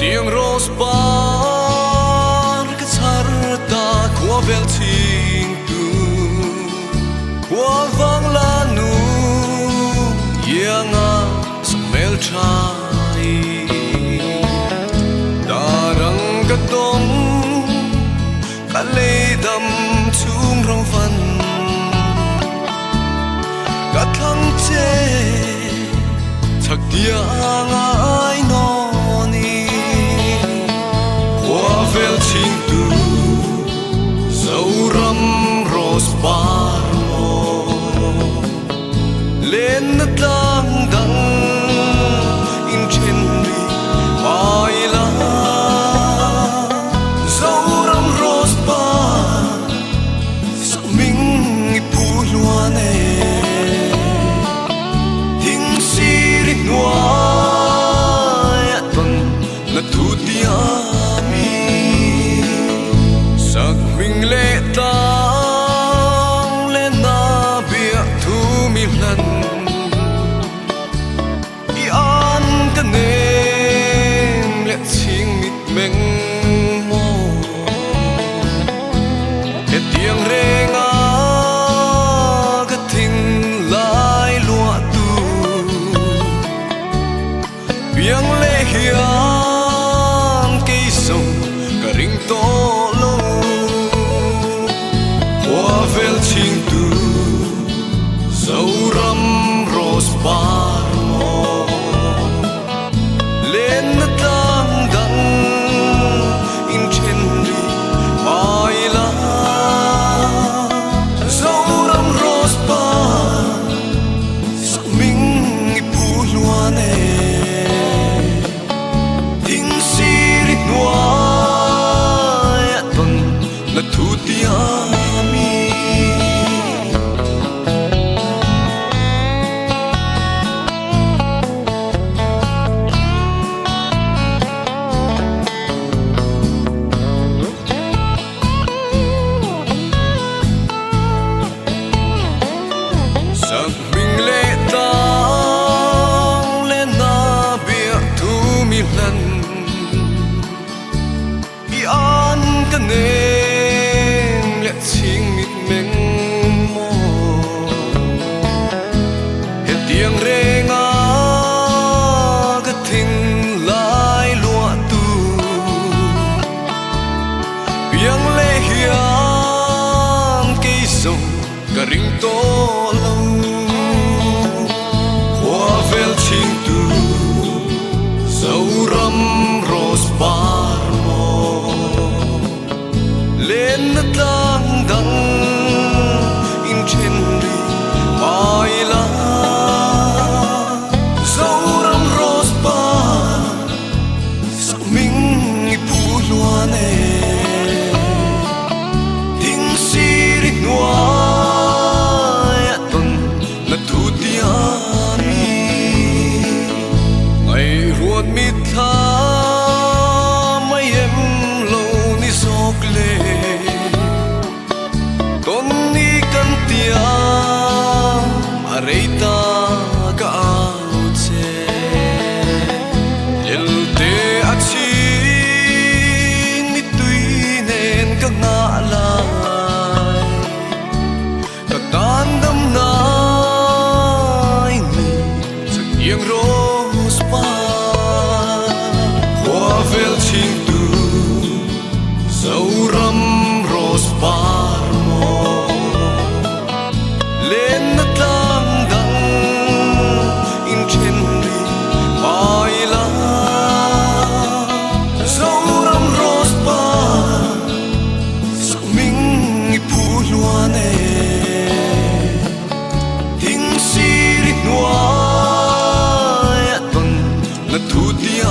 tiếng rose bar cái char ta qua vel ting tu qua vang la nu yanga smell chai darang ka tong ka le dam chung rong van ka thang che chak dia ngai no vel ching tu dấu râm rose bar mo lên nát lang đắng in trên đi mai la dấu râm rose bar sao mình pu loa nè thinh si rít ngoai tuần là thu tia mình lệ tang lên na bia thu mi lần i an cái nêm lệ chinh mịt mình mò cái tiếng rê ngã cái thình lại lúa tu biếng lệ hiang cây sông cả rinh to vel ching tu dấu râm rose bar mo lên nát lang đắng in trên đi mai la dấu râm rose bar sao mình pu loa nè thinh si rít ngoai tuần là thu tia mình lệ tang lên na bia thu mi lần i an cái nêm lệ chinh mịt mình mò hết tiếng rê ngã cái thình lại lúa tu biếng lệ hiang cây sông cả rinh to lâu vel ching tu dấu râm rose bar mo lên nát lang đắng in trên đi mai la dấu râm rose bar sao mình pu loa nè thinh si rít ngoai tuần là thu tia ruột mít tha mấy em lâu ni sọc lệ tôn ni căn tia mà rây ta cả áo che el te a chi ni tui nên các ngã lại cả tan đâm nai ni sắc nghiêng rose bar vel ching tu dấu râm rose bar mo lên nát lang đắng in trên đi mai la dấu râm rose bar sao mình pu loa nè thinh si rít ngoai tuần là thu tia